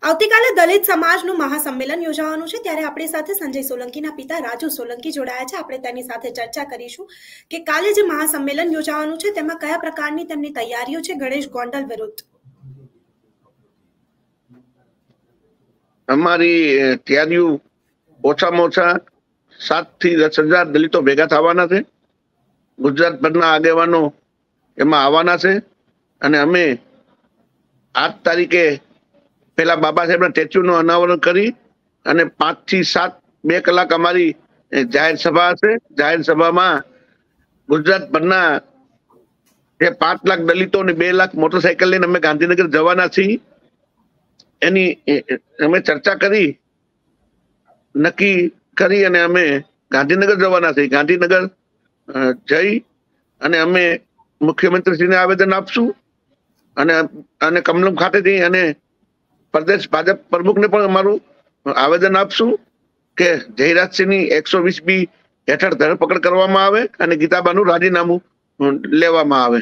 આવતીકાલે દલિત સમાજનું મહાસંમેલન યોજાવાનું છે ત્યારે આપણી સાથે સંજય સોલંકીના પિતા રાજુ સોલંકી જોડાયા છે। આપણે તેની સાથે ચર્ચા કરીશું કે કાલે જે મહાસંમેલન યોજાવાનું છે તેમાં કયા પ્રકારની તેમની તૈયારીઓ છે ગણેશ ગોંડલ વિરુદ્ધ। અમારી તૈયારીઓ ઓછામાં ઓછા 7 થી 10,000 દલિતો ભેગા થવાના છે। ગુજરાતભરના આગેવાનો એમાં આવવાના છે અને અમે 8 તારીખે પેલા બાબા સાહેબના સ્ટેચ્યુનું અનાવરણ કરી અને 5 થી 7 2 કલાક અમારી જાહેર સભા હશે। જાહેર સભામાં ગુજરાતભરના જે 5 લાખ દલિતો અને 2 લાખ મોટરસાયકલ લઈને અમે ગાંધીનગર જવાના છીએ। એની અમે ચર્ચા કરી નક્કી કરી અને અમે ગાંધીનગર જવાના છીએ। ગાંધીનગર જઈ અને અમે મુખ્યમંત્રીશ્રીને આવેદન આપશું અને કમલમ ખાતેથી અને પ્રદેશ ભાજપ પ્રમુખને પણ અમારું આવેદન આપશું કે જયરાજસિંહની 120B હેઠળ ધરપકડ કરવામાં આવે અને ગીતાબાનું રાજીનામું લેવામાં આવે।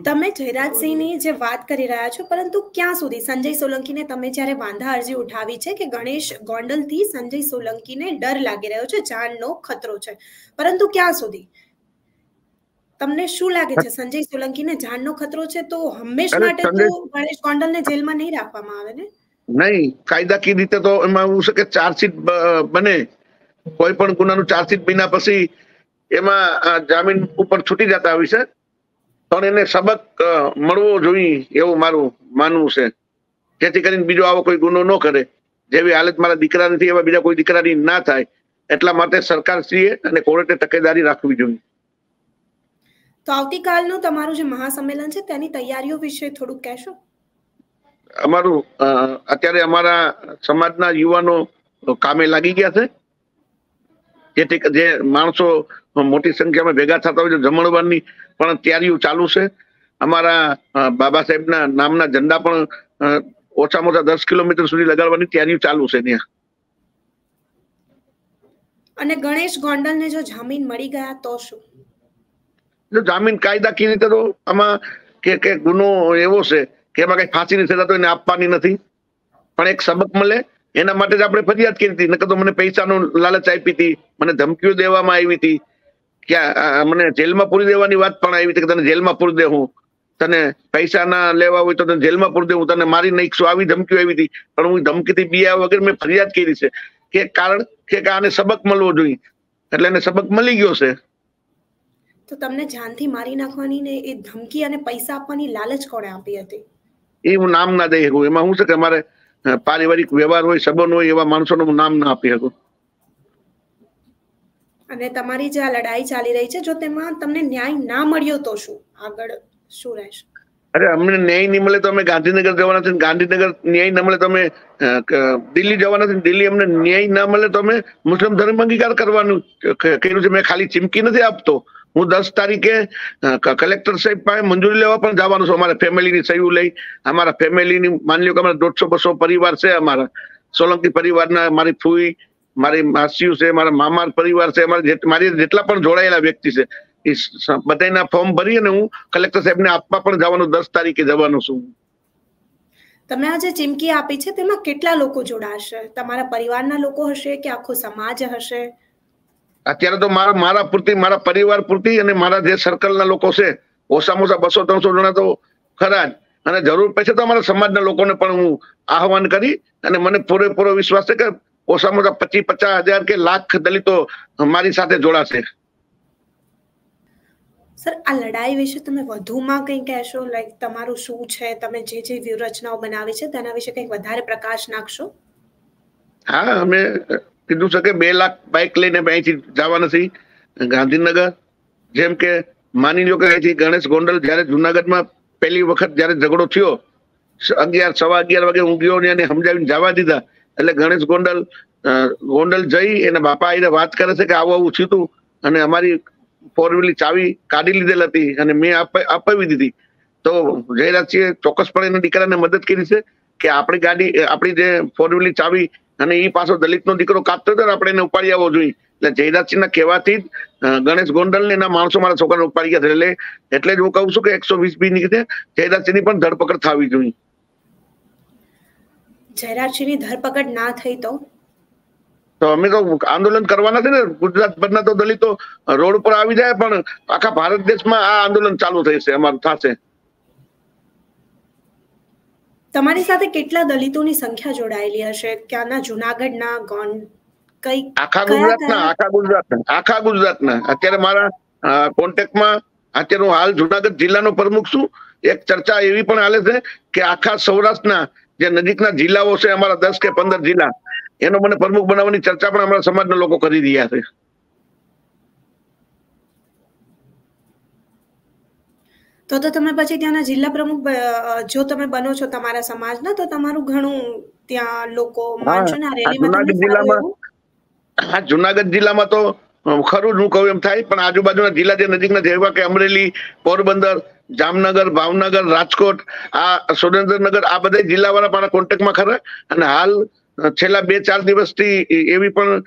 તમે જયરાજસિંહની જે વાત કરી રહ્યા છો, પરંતુ ક્યાં સુધી સંજય સોલંકીને તમે જ્યારે વાંધા અરજી ઉઠાવી છે કે ગણેશ ગોંડલથી સંજય સોલંકીને ડર લાગી રહ્યો છે, જાનનો ખતરો છે, પરંતુ ક્યાં સુધી તમને શું લાગે છે સંજય સોલંકીને જાનનો ખતરો છે તો હંમેશ માટે તો ગણેશ ગોંડલને જેલમાં નહીં રાખવામાં આવે ને? નહીં, કાયદાકીય રીતે તો એમાં એવું છે કે ચાર્જશીટ બને, કોઈ પણ ગુનાનું ચાર્જશીટ બન્યા પછી એમાં જામીન ઉપર છૂટી જતા હોય છે, પણ એને સબક મળવો જોઈએ એવું મારું માનવું છે, જેથી કરીને બીજો આવો કોઈ ગુનો ન કરે। જેવી હાલત મારા દીકરા નથી એવા બીજા કોઈ દીકરાની ના થાય, એટલા માટે સરકારશ્રીએ અને કોર્ટે તકેદારી રાખવી જોઈએ। તો આવતીકાલનું તમારું જે મહાસંમેલન છે તેની તૈયારીઓ વિશે થોડું કહેશો? અમારું અત્યારે અમારા સમાજના યુવાનો કામે લાગી ગયા છે, જેથી જે માણસો મોટી સંખ્યામાં ભેગા થતા હોય છે જમણવારની પણ તૈયારીઓ ચાલુ છે। અમારા બાબા સાહેબના નામના ઝંડા પણ ઓછામાં ઓછા 10 કિલોમીટર સુધી લગાડવાની તૈયારીઓ ચાલુ છે ત્યાં। અને ગણેશ ગોંડલને જો જામીન મળી ગયા તો શું? જો જામીન કાયદાકીય રીતે તો આમાં કે ગુનો એવો છે કે એમાં કઈ ફાંસીની સજા તો એને આપવાની નથી, પણ એક સબક મળે એના માટે જ આપણે ફરિયાદ કરી હતી। નકર તો મને પૈસાનો લાલચ આપી હતી, મને ધમકીઓ દેવામાં આવી હતી, ક્યાં મને જેલમાં પૂરી દેવાની વાત પણ આવી હતી કે તને જેલમાં પૂરી દેવું, તને પૈસા ના લેવા હોય તો તને જેલમાં પૂરી દેવું, તને મારી નાખશું, આવી ધમકીઓ આવી હતી। પણ હું ધમકીથી બિયા વગર મેં ફરિયાદ કરી છે કે કારણ કે આને સબક મળવો જોઈએ, એટલે એને સબક મળી ગયો છે। તો તમને જાનથી મારી નાખવાની ને એ ધમકી અને પૈસા આપવાની લાલચ કોણે આપી હતી? એ હું નામ ના દઈ શકું, એમાં શું છે કે અમારે પારિવારિક વ્યવહાર હોય, સંબંધ હોય, એવા માણસોનું હું નામ ના આપી શકું। અને તમારી જે આ લડાઈ ચાલી રહી છે, જો તેમાં તમને ન્યાય ના મળ્યો તો શું આગળ શું રહેશે? અરે અમને ન્યાય નહીં મળે તો અમે ગાંધીનગર જવાના છે, ગાંધીનગર ન્યાય ના મળે તો અમે દિલ્હી જવાના છે, દિલ્હી અમને ન્યાય ના મળે તો અમે મુસ્લિમ ધર્મ અંગીકાર કરવાનું કર્યું છે। મેં ખાલી ચીમકી નથી આપતો, હું 10 તારીખે કલેક્ટર સાહેબ પાસે મંજૂરી લેવા પણ જવાનું છું। અમારા ફેમિલીની સહી લઈ, અમારા ફેમિલીની માની લો કે અમારા 150-200 પરિવાર છે, અમારા સોલંકી પરિવારના, મારી ફૂઈ, મારી માસીઓ છે, મારા મામા પરિવાર છે, મારી જેટલા પણ જોડાયેલા વ્યક્તિ છે એ બધાના ફોર્મ ભરી અને હું કલેક્ટર સાહેબને આપવા પણ જવાનું 10 તારીખે જવાનું છું। તમે આ જે ચીમકી આપી છે તેમાં કેટલા લોકો જોડાશે? તમારા પરિવારના લોકો હશે કે આખો સમાજ હશે? અત્યારે તો મારા પૂરતી, મારા પરિવાર પૂરતી અને મારા જે સર્કલના લોકો છે ઓછામાં ઓછા 200-300 જણા તો ખરા જ, અને જરૂર પડશે તો અમારા સમાજના લોકોને પણ હું આહવાન કરી, અને મને પૂરેપૂરો વિશ્વાસ છે કે ઓછામાં ઓછા 25-50 હજાર કે લાખ દલિતો મારી સાથે જોડાશે। સર, આ લડાઈ વિશે તમે વધુમાં કંઈ કહેશો? લાઈક તમારું શું છે, તમે જે વ્યૂહરચનાઓ બનાવી છે તેના વિશે કંઈક વધારે પ્રકાશ નાખશો? હા, અમે કીધું છે કે 2 લાખ બાઇક લઈને અહીંથી જવાના છીએ ગાંધીનગર। જેમ કે માની લો કે અહીંથી ગણેશ ગોંડલ જયારે જુનાગઢમાં પહેલી વખત જયારે ઝઘડો થયો 11-11:15 વાગે હું ગયો ને સમજાવીને જવા દીધા, એટલે ગણેશ ગોંડલ જઈ એના બાપા આવીને વાત કરે છે કે આવું થયું હતું અને અમારી 4-વ્હીલની ચાવી કાઢી લીધેલ હતી અને મેં અપાવી દીધી। તો જયરાજસિંહે ચોક્કસપણે એના દીકરાને મદદ કરી છે કે આપણી જે 4-વ્હીલની ચાવી અને એ પાછો દલિતનો દીકરો કાપતો હતો ને આપણે એને ઉપાડી આવવો જોઈએ, એટલે જયરાજસિંહના કહેવાથી ગણેશ ગોંડલ ને એના માણસો મારા છોકરાને ઉપાડી ગયા. એટલે જ હું કહું છું કે 120 બી ની જયરાજસિંહની પણ ધરપકડ થવી જોઈએ. જયરાજસિંહની ધરપકડ ના થઈ તો અમે તો આંદોલન કરવાના છે ને. ગુજરાતભરના તો દલિતો રોડ પર આવી જાય, પણ આખા ભારત દેશમાં આ આંદોલન ચાલુ થશે, અમારું થશે. તમારી સાથે કેટલા દલિતોની સંખ્યા જોડાયેલી હશે? ક્યાંના? જુનાગઢના? કઈ? આખા ગુજરાતના. અત્યારે મારા કોન્ટેક્ટમાં અત્યારે હું હાલ જુનાગઢ જિલ્લાનો પ્રમુખ છું. એક ચર્ચા એવી પણ હાલે છે કે આખા સૌરાષ્ટ્રના જે નજીકના જિલ્લાઓ છે, અમારા 10 કે 15 જિલ્લા, એનો મને પ્રમુખ બનાવવાની ચર્ચા પણ અમારા સમાજના લોકો કરી રહ્યા છે. તો તમે પછી ત્યાંના જિલ્લા પ્રમુખ જો તમે બનો છો તમારા સમાજના, તો તમારું ઘણું ત્યાં લોકો માનશો ને. જુનાગઢ જિલ્લામાં તો ખરું જ હું કહું એમ થાય, પણ આજુબાજુના જિલ્લા જે નજીકના જેવા કે અમરેલી, પોરબંદર, જામનગર, ભાવનગર, રાજકોટ, આ સુરેન્દ્રનગર, આ બધા જિલ્લાવાળા મારા કોન્ટેક્ટમાં ખરા. અને હાલ છેલ્લા 2-4 દિવસથી એવી પણ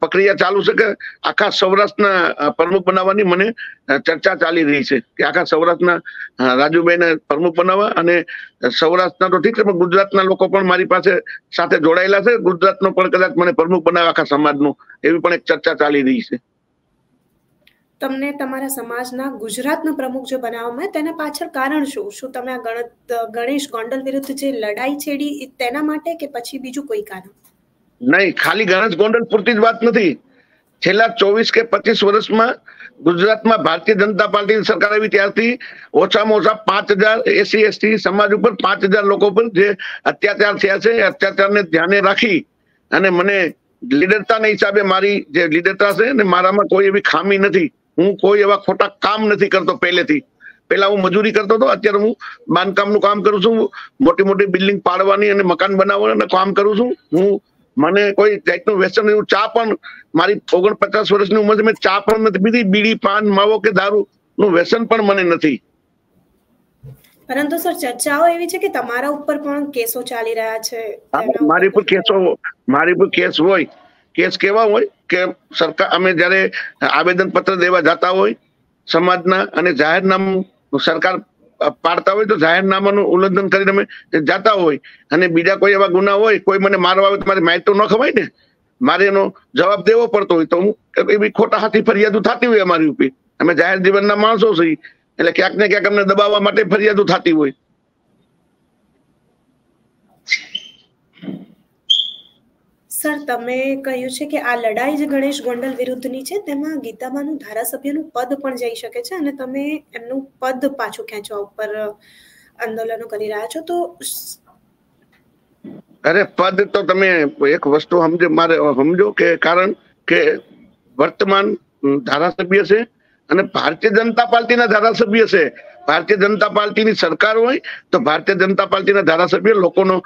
પ્રક્રિયા ચાલુ છે કે આખા સૌરાષ્ટ્રના પ્રમુખ બનાવવાની મને ચર્ચા ચાલી રહી છે કે આખા સૌરાષ્ટ્રના રાજુભાઈને પ્રમુખ બનાવવા. અને સૌરાષ્ટ્રના તો ઠીક છે, પણ ગુજરાતના લોકો પણ મારી પાસે સાથે જોડાયેલા છે. ગુજરાતનો પણ કદાચ મને પ્રમુખ બનાવે આખા સમાજનું, એવી પણ એક ચર્ચા ચાલી રહી છે. તમને તમારા સમાજના ગુજરાતના પ્રમુખ જો બનાવવામાં, તેના પાછળ કારણ શું? શું તમે આ ગણેશ ગોંડલ વિરુદ્ધ જે લડાઈ છેડી તેના માટે, કે પછી બીજું કોઈ કારણ? નહીં, ખાલી ગણેશ ગોંડલ પૂરતી જ વાત નથી. છેલ્લા 24 કે 25 વર્ષમાં ગુજરાતમાં ભારતીય જનતા પાર્ટીની સરકાર આવી ત્યારથી ઓછામાં ઓછા 5000 SC/ST સમાજ ઉપર 5000 લોકો પર જે અત્યાચાર થયા છે, એ અત્યાચારને ધ્યાને રાખી અને મને લીડરતાના હિસાબે મારી જે લીડરતા છે ને, મારામાં કોઈ એવી ખામી નથી. હું કોઈ એવા ખોટા કામ નથી કરતો પહેલેથી. પહેલા હું મજૂરી કરતો હતો, અત્યારે હું બાંધકામનું કામ કરું છું. મોટી મોટી બિલ્ડિંગ પાડવાની અને મકાન બનાવવાનું કામ કરું છું. મને કોઈ જાતનું વ્યસન, ચા પણ મારી 49 વર્ષની ઉંમર છે, મેં ચા પણ નથી પીધી. બીડી, પાન, માવો કે દારૂ નું વ્યસન પણ મને નથી. પરંતુ સર, ચર્ચાઓ એવી છે કે તમારા ઉપર પણ કેસો ચાલી રહ્યા છે. મારી ઉપર કેસ હોય, કેસ કેવા હોય કે સરકાર, અમે જયારે આવેદન પત્ર દેવા જતા હોય સમાજના, અને જાહેરનામું સરકાર પાડતા હોય તો જાહેરનામાનું ઉલ્લંઘન કરીને અમે જતા હોય, અને બીજા કોઈ એવા ગુના હોય, કોઈ મને મારવા આવે તો મારી માહિતી તો ન ખવાય ને, મારે એનો જવાબ દેવો પડતો હોય, તો હું એવી ખોટા હાથી ફરિયાદો થતી હોય અમારી ઉપર. અમે જાહેર જીવનના માણસો છીએ, એટલે ક્યાંક ને ક્યાંક અમને દબાવવા માટે ફરિયાદો થતી હોય. સર, તમે કહ્યું છે કે આ લડાઈ જે ગણેશ ગોંડલ વિરુદ્ધની છે, તેમાં ગીતાબાનું ધારાસભ્યનું પદ પણ જઈ શકે છે, અને તમે એમનું પદ પાછું ખેંચવા ઉપર આંદોલનો કરી રહ્યા છો. તો અરે પદ તો તમે એક વસ્તુ સમજો કે કારણ કે વર્તમાન ધારાસભ્ય છે અને ભારતીય જનતા પાર્ટીના ધારાસભ્ય છે. ભારતીય જનતા પાર્ટીની સરકાર હોય તો ભારતીય જનતા પાર્ટીના ધારાસભ્ય લોકોનો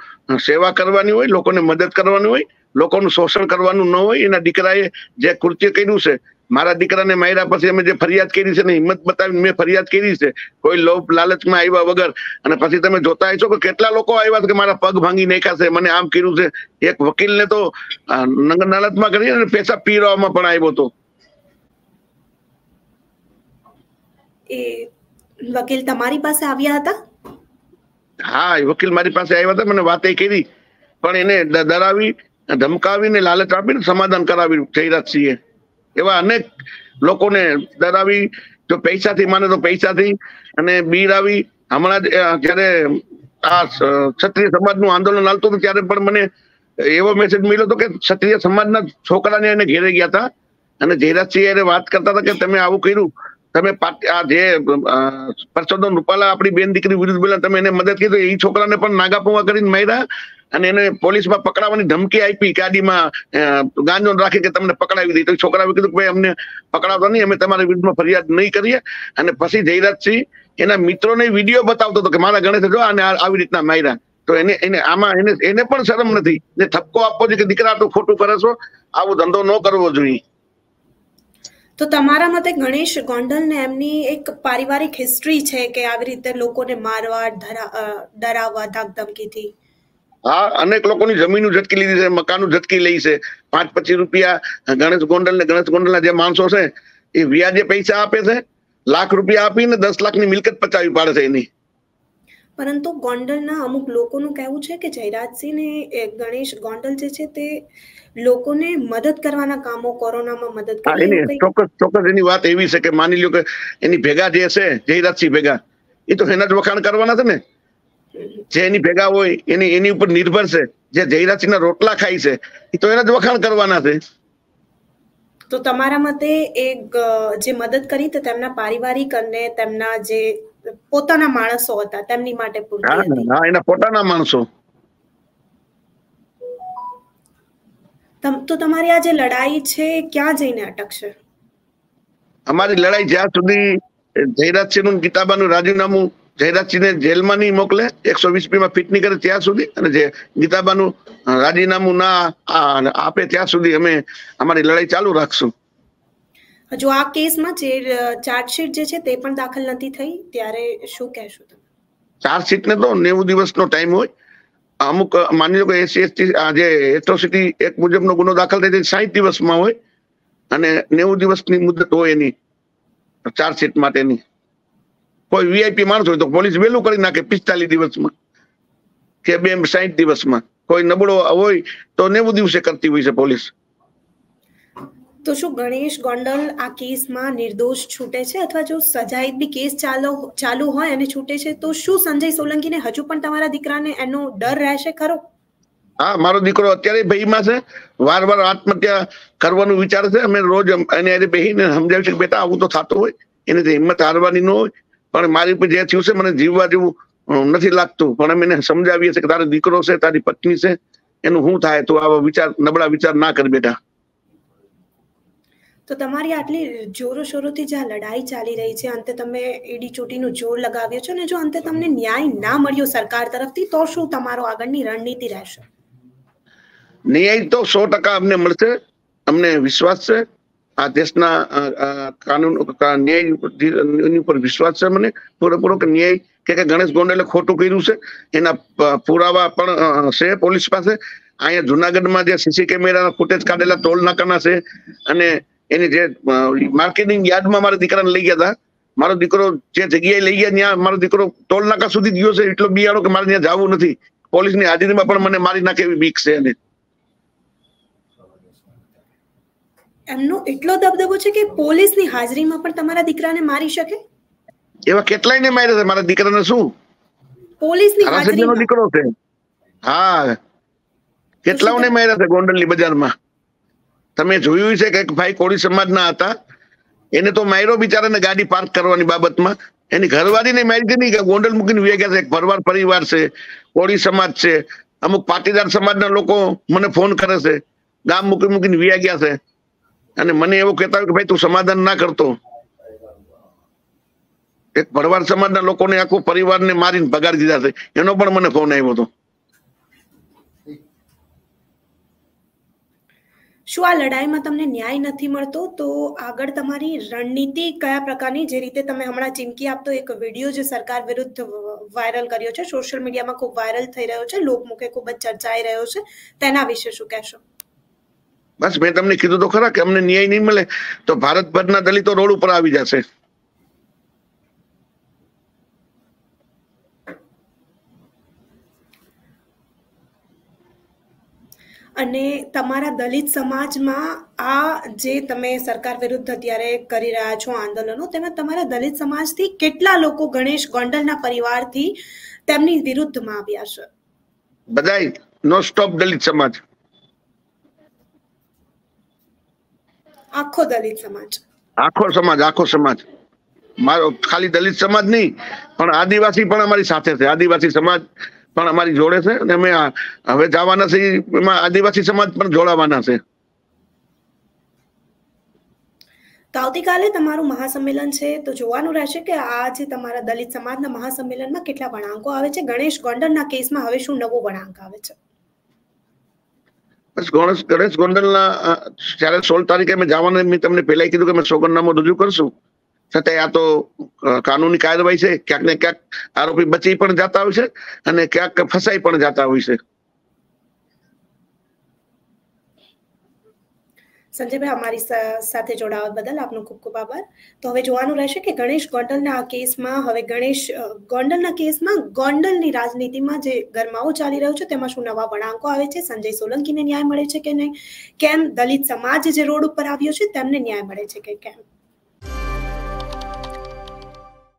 સેવા કરવાની હોય, લોકોને મદદ કરવાની હોય, લોકોનું શોષણ કરવાનું ન હોય. એના દીકરાએ જે કૃત્ય કર્યું છે, મારા દીકરાને માર્યા પછી અમે જે ફરિયાદ કરી છે ને, હિંમત બતાવીને મેં ફરિયાદ કરી છે, કોઈ લોભ લાલચમાં આવ્યા વગર. અને પછી તમે જોતા હશો કે કેટલા લોકો આવ્યા કે મારા પગ ભાંગી નાખ્યા છે, મને આમ કર્યું છે. એક વકીલને તો નંગનાલતમાં કરી અને પૈસા પીરવામાં પણ આવ્યો હતો. એ વકીલ તમારી પાસે આવ્યા હતા? હા, એ વકીલ મારી પાસે આવ્યા હતા, મને વાતે કરી, પણ એને ડરાવી, ધમકાવીને, લાલચ આપીને સમાધાન કરાવી જયરાજસિંહે. એવા અનેક લોકોને ડરાવી, જો પૈસાથી માને તો પૈસાથી, અને બીરાવી. હમણાં જયારે આ ક્ષત્રિય સમાજનું આંદોલન ચાલતું હતું ત્યારે પણ મને એવો મેસેજ મળ્યો હતો કે ક્ષત્રિય સમાજના છોકરાને એને ઘેરે ગયા હતા, અને જયરાજસિંહ વાત કરતા હતા કે તમે આવું કર્યું, તમે આ જે પરસોત્તમ રૂપાલા આપણી બેન દીકરી વિરુદ્ધ બોલ્યા, તમે એને મદદ કરી. એ છોકરાને પણ નાગાપુવા કરીને માર્યા, અને એને પોલીસમાં પકડાવવાની ધમકી આપી, ગાડીમાં ગાંજો રાખી કે તમને પકડાવી દઈ. તો છોકરાએ કીધું કે ભાઈ અમને પકડાવતા નહીં, અમે તમારા વિરુદ્ધમાં ફરિયાદ નહીં કરીએ. અને પછી જયરાજસિંહ એના મિત્રોને વિડીયો બતાવતો હતો કે મારા ગણેશ જો અને આવી રીતના માર્યા. તો એને પણ શરમ નથી ને ઠપકો આપવો જોઈએ કે દીકરા તો ખોટું કરે છો, આવો ધંધો ન કરવો જોઈએ. તો તમારા મતે ગણેશ ગોંડલ ને એમની એક પારિવારિક હિસ્ટ્રી છે કે આવી રીતે લોકોને મારવા, ડરાવવા, ધાકધમકીથી? હા, અનેક લોકોની જમીનો ઝટકી લીધી છે, મકાનો ઝટકી લઈ છે. 5-25 રૂપિયા ગણેશ ગોંડલના જે માણસો છે એ વ્યાજે પૈસા આપે છે, લાખ રૂપિયા આપીને 10 લાખની મિલકત પચાવી પાડે છે એની. પરંતુ ગોંડલના અમુક લોકોનું કહેવું છે કે જયરાજસિંહ ને ગણેશ ગોંડલ જે છે તે લોકોને મદદ કરવાના કામો, કોરોનામાં મદદ કરી. એની ચોક્કસ એની વાત એવી છે કે માની લ્યો કે એની ભેગા જે છે જયરાજસિંહ ભેગા, એ તો એના જ વખાણ કરવાના છે ને. જે એની ભેગા હોય એની ઉપર નિર્ભર છે. જે જયરાજસિંહના રોટલા ખાય છે એ તો એના જ વખાણ કરવાના છે. તો તમારા મતે એક જે મદદ કરી તે તેમના પારિવારિક અને તેમના જે પોતાના માણસો હતા તેમની માટે પૂરતી હતી. હા, એના પોતાના માણસો. તો તમારી આ જે લડાઈ છે ક્યાં જઈને અટકશે? અમારી લડાઈ જ્યાં સુધી જયરાજસિંહનું ગીતાબાનું રાજીનામું જયરાજસિંહને જેલમાં નહીં મોકલે, 120 માં ફિટ નહીં કરે ત્યાં સુધી, અને જે ગીતાબાનું રાજીનામું ના આપે ત્યાં સુધી અમે અમારી લડાઈ ચાલુ રાખશું. જો આ કેસમાં ચાર્જશીટ જે છે તે પણ દાખલ નથી થઈ, ત્યારે શું કહેશો તમે? ચાર્જશીટને તો 90 દિવસનો ટાઈમ હોય. અમુક માની લો કે SC/ST જે એટ્રોસિટી એક્ટ મુજબનો ગુનો દાખલ થાય 60 દિવસમાં હોય, અને 90 દિવસની મુદત હોય એની ચાર્જશીટ માટેની. કોઈ VIP માણસ હોય તો પોલીસ વહેલું કરી નાખે 45 દિવસમાં કે 60 દિવસમાં. કોઈ નબળો હોય તો 90 દિવસે કરતી હોય છે પોલીસ. તો શું ગણેશ ગોંડલ આ કેસમાં નિર્દોષ છૂટે છે, અથવા જો સજાઈ બી કેસ ચાલુ હોય અને છૂટે છે તો શું સંજય સોલંકીને હજુ પણ તમારા દીકરાને એનો ડર રહેશે ખરો? હા, મારો દીકરો અત્યારે ભયમાં છે, વાર આત્મહત્યા કરવાનું વિચારે છે. અમે રોજ એને બેહીને સમજાવ્યું છે કે બેટા આવું તો થતું હોય, એને હિંમત હારવાની ન હોય, પણ મારી ઉપર જે થયું છે મને જીવવા જેવું નથી લાગતું. પણ અમે એને સમજાવીએ છીએ કે તારો દીકરો છે, તારી પત્ની છે, એનું શું થાય, તો આવા નબળા વિચાર ના કર બેટા. તો તમારી આટલી જોરો શોરોથી જે લડાઈ ચાલી રહી છે, અંતે તમે એડી ચોટીનું જોર લગાવ્યો છે, અને જો અંતે તમને ન્યાય ના મળ્યો સરકાર તરફથી તો શું તમારો આગળની રણનીતિ રહેશે? ન્યાય તો 100% અમને મળશે, અમને વિશ્વાસ છે. આ દેશના કાનૂન ન્યાય ઉપર વિશ્વાસ છે મને પૂરેપૂરો, કે ન્યાય કે ગણેશ ગોંડલે ખોટું કર્યું છે એના પુરાવા પણ છે પોલીસ પાસે. અહીંયા જુનાગઢમાં જે CC કેમેરાના ફૂટેજ કાઢેલા ટોલ નાકાના છે, અને એની જે માર્કેટિંગ યાર્ડમાં મારા દીકરાને લઈ ગયા હતા, મારો દીકરો જે જગ્યાએ લઈ ગયા ત્યાં મારો દીકરો ટોલ નાકા સુધી ગયો છે, એટલો બિયાણો કે મારે ત્યાં જવું નથી. પોલીસની હાજરીમાં પણ મને મારી નાખે એવી બીક છે. એને એમનો એટલો દબદબો છે કે પોલીસની હાજરીમાં પણ તમારા દીકરાને મારી શકે? એવા કેટલાયને માર્યા છે. મારા દીકરાને શું પોલીસની હાજરીમાં દીકરો છે? હા, કેટલાઓને માર્યા છે ગોંડલની બજારમાં. તમે જોયું છે કે એક ભાઈ કોળી સમાજના હતા, એને તો માર્યો બિચારાને ગાડી પાર્ક કરવાની બાબતમાં. એની ઘરવાળીને મારી દીધી કે ગોંડલ મૂકીને વે ગયા છે. એક ભરવાડ પરિવાર છે, કોળી સમાજ છે, અમુક પાટીદાર સમાજના લોકો મને ફોન કરે છે, ગામ મૂકીને વ્યા ગયા છે, અને મને એવું કહેતા કે ભાઈ તું સમાધાન ના કરતો. એક ભરવાડ સમાજના લોકોને આખો પરિવારને મારીને ભગાડી દીધા છે, એનો પણ મને ફોન આવ્યો હતો. શું આ લડાઈમાં તમને ન્યાય નથી મળતો તો આગળ તમારી રણનીતિ કયા પ્રકારની? જે રીતે તમે હમણાં ચીમકી આપતો એક વિડીયો જે સરકાર વિરુદ્ધ વાયરલ કર્યો છે, સોશિયલ મીડિયામાં ખૂબ વાયરલ થઈ રહ્યો છે, લોકમુખે ખૂબ જ ચર્ચાઈ રહ્યો છે, તેના વિશે શું કહેશો? બસ મેં તમને કીધું તો ખરા કે અમને ન્યાય નહીં મળે તો ભારતભરના દલિતો રોડ ઉપર આવી જશે. અને તમારા દલિત સમાજમાં આ જે તમે સરકાર વિરુદ્ધ અત્યારે કરી રહ્યા છો આંદોલનો, તેમાં તમારા દલિત સમાજથી કેટલા લોકો ગણેશ ગોંડલના પરિવારથી તેમની વિરુદ્ધમાં આવ્યા છે? બધાય નો સ્ટોપ દલિત સમાજ. આખો દલિત સમાજ? આખો સમાજ. મારો ખાલી દલિત સમાજ નહીં, પણ આદિવાસી પણ અમારી સાથે છે. આદિવાસી સમાજ પણ અમારી જોડે છે, અને અમે હવે જવાના છે એમાં આદિવાસી સમાજ પણ જોડાવાના છે. તો આવતીકાલે તમારું મહાસંમેલન છે, તો જોવાનું રહેશે કે આ જે તમારા દલિત સમાજના મહાસંમેલનમાં કેટલા વળાંકો આવે છે. ગણેશ ગોંડલના કેસમાં હવે શું નવો વળાંક આવે છે? ગણેશ ગોંડલના જ્યારે 16 તારીખે અમે જવાના, મેં તમને પહેલા કીધું કે અમે સોગંદનામું રજૂ કરશું, છતાં આ તો કાનૂની કાર્યવાહી છે. ક્યાંક ને ક્યાંક આરોપી બચી પણ જતા હોય છે, અને ક્યાંક ફસાઈ પણ જતા હોય છે. સંજયભાઈ, અમારી સાથે જોડાવા બદલ આપનો ખૂબ ખૂબ આભાર. તો હવે જોવાનું રહેશે કે ગણેશ ગોંડલના આ કેસમાં હવે ગણેશ ગોંડલના કેસમાં ગોંડલની રાજનીતિમાં જે ગરમાવો ચાલી રહ્યો છે તેમાં શું નવા વળાંકો આવે છે, સંજય સોલંકીને ન્યાય મળે છે કે નહીં, કેમ દલિત સમાજ જે રોડ ઉપર આવ્યો છે તેમને ન્યાય મળે છે કે કેમ.